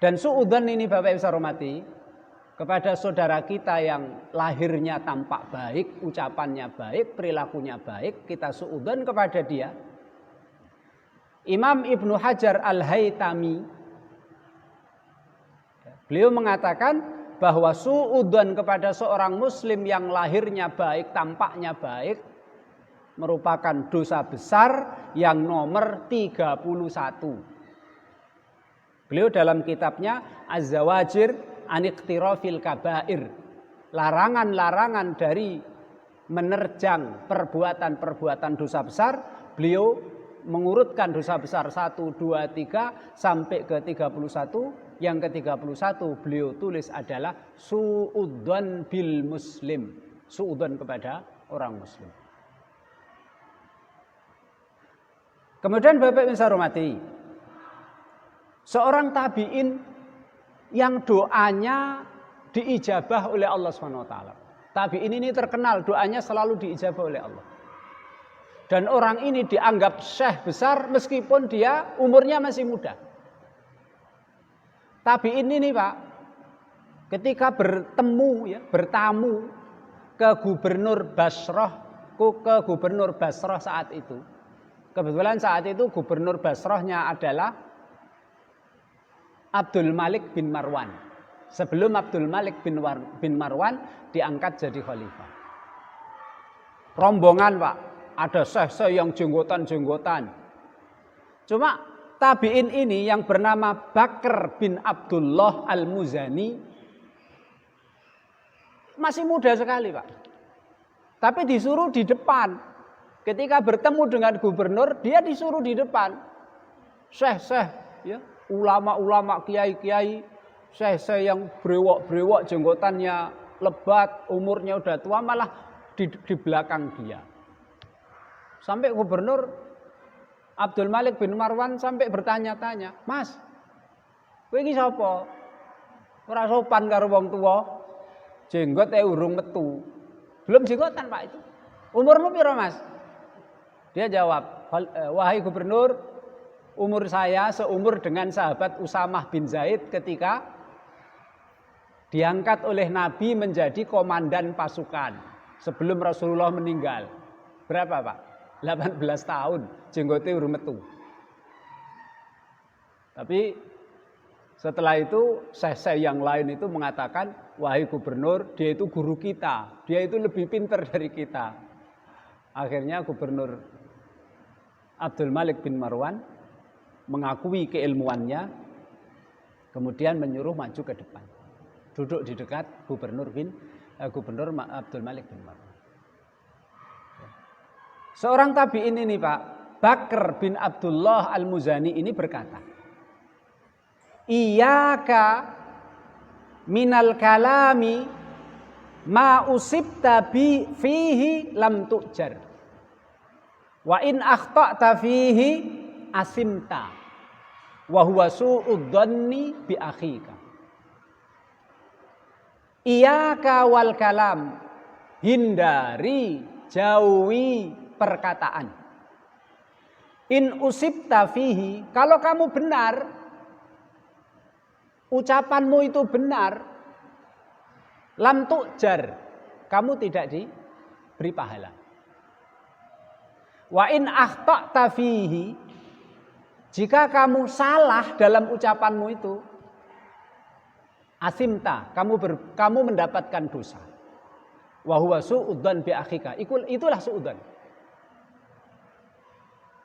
Dan suudzon ini Bapak Ibu saya hormati, kepada saudara kita yang lahirnya tampak baik, ucapannya baik, perilakunya baik, kita suudzon kepada dia. Imam Ibnu Hajar Al-Haytami, beliau mengatakan bahwa suudzon kepada seorang muslim yang lahirnya baik, tampaknya baik, merupakan dosa besar yang nomor 31. Beliau dalam kitabnya Az-Zawajir an Iqtirafil Kabair, larangan-larangan dari menerjang perbuatan-perbuatan dosa besar, beliau mengurutkan dosa besar 1, 2, 3 sampai ke 31. Yang ke-31 beliau tulis adalah suudzon bil muslim, suudzon kepada orang muslim. Kemudian Bapak Ibu saya hormati, seorang tabi'in yang doanya diijabah oleh Allah SWT. Tabi'in ini terkenal doanya selalu diijabah oleh Allah. Dan orang ini dianggap syekh besar meskipun dia umurnya masih muda. Tabi'in ini Pak, ketika bertamu ke Gubernur Basrah saat itu. Kebetulan saat itu Gubernur Basrahnya adalah Abdul Malik bin Marwan. Sebelum Abdul Malik bin Marwan diangkat jadi khalifah. Rombongan Pak, ada syekh-syekh yang jenggotan-jenggotan. Cuma tabi'in ini yang bernama Bakr bin Abdullah Al-Muzani masih muda sekali Pak. Tapi disuruh di depan. Ketika bertemu dengan gubernur, dia disuruh di depan. Syekh-syekh, ya, ulama-ulama, kiai-kiai, syekh-syekh yang brewok-brewok, jenggotannya lebat, umurnya udah tua, malah di belakang dia. Sampai gubernur Abdul Malik bin Marwan sampai bertanya-tanya, "Mas, kowe iki sapa? Ora sopan karo wong tuwa. Jenggot urung metu." Belum jenggotan Pak itu. "Umurmu piro, Mas?" Dia jawab, "Wahai gubernur, umur saya seumur dengan sahabat Usamah bin Zaid ketika diangkat oleh Nabi menjadi komandan pasukan sebelum Rasulullah meninggal." Berapa Pak? 18 tahun, jenggotnya urung metu. Tapi setelah itu syekh-syekh yang lain itu mengatakan, "Wahai gubernur, dia itu guru kita, dia itu lebih pintar dari kita." Akhirnya gubernur Abdul Malik bin Marwan mengakui keilmuannya, kemudian menyuruh maju ke depan, duduk di dekat gubernur Abdul Malik bin Marwan. Seorang tabi'in ini Pak, Bakr bin Abdullah Al-Muzani ini berkata, "Iyyaka minal kalami ma usibta bi fihi lam tu'jar. Wa in akhta'ta fihi asimta. Wa huwa su'udzanni bi akhika." Iyyaka wal kalam, hindari, jauhi perkataan. In usibta fihi, kalau kamu benar, ucapanmu itu benar, lam tu'jar, kamu tidak diberi pahala. Wa in akhta'ta fihi, jika kamu salah dalam ucapanmu itu, asimta, kamu mendapatkan dosa. Wa huwa su'udzan bi akhika, itulah su'udzan.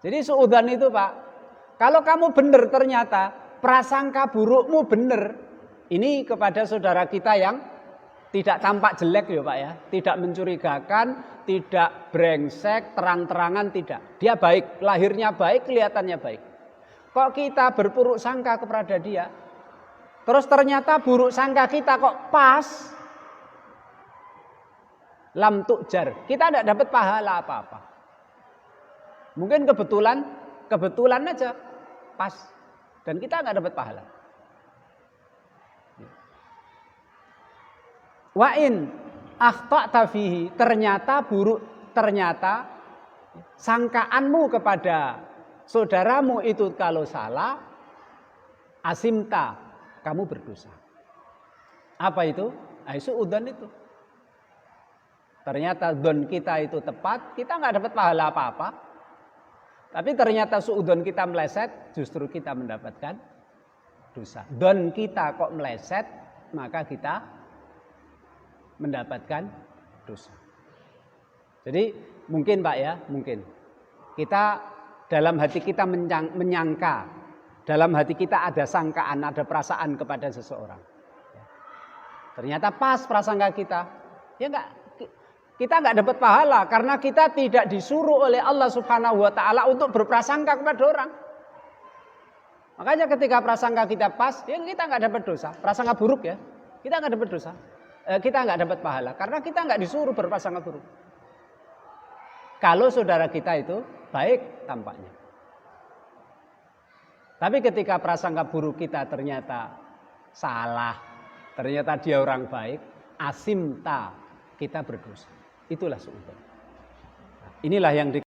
Jadi su'udzan itu Pak, kalau kamu benar ternyata prasangka burukmu benar, ini kepada saudara kita yang tidak tampak jelek ya Pak ya, tidak mencurigakan, tidak brengsek, terang-terangan tidak. Dia baik, lahirnya baik, kelihatannya baik. Kok kita berburuk sangka kepada dia, terus ternyata buruk sangka kita kok pas, lam tu'jar, kita tidak dapat pahala apa-apa. Mungkin kebetulan aja pas, dan kita nggak dapat pahala. Wa in akhta'ta fihi, ternyata sangkaanmu kepada saudaramu itu kalau salah, asimta, kamu berdosa. Apa itu? Suudzon itu. Ternyata dzon kita itu tepat, kita nggak dapat pahala apa-apa. Tapi ternyata suudzon kita meleset, justru kita mendapatkan dosa. Dzon kita kok meleset, maka kita mendapatkan dosa. Jadi mungkin Pak ya, mungkin kita dalam hati kita menyangka, dalam hati kita ada sangkaan, ada perasaan kepada seseorang. Ternyata pas prasangka kita, ya enggak, kita enggak dapat pahala karena kita tidak disuruh oleh Allah Subhanahu wa taala untuk berprasangka kepada orang. Makanya ketika prasangka kita pas, ya kita enggak dapat dosa. Prasangka buruk ya, kita enggak dapat dosa. Kita enggak dapat pahala karena kita enggak disuruh berprasangka buruk. Kalau saudara kita itu baik tampaknya. Tapi ketika prasangka buruk kita ternyata salah, ternyata dia orang baik, asimta, kita berdosa. Itulah suudzon. Inilah yang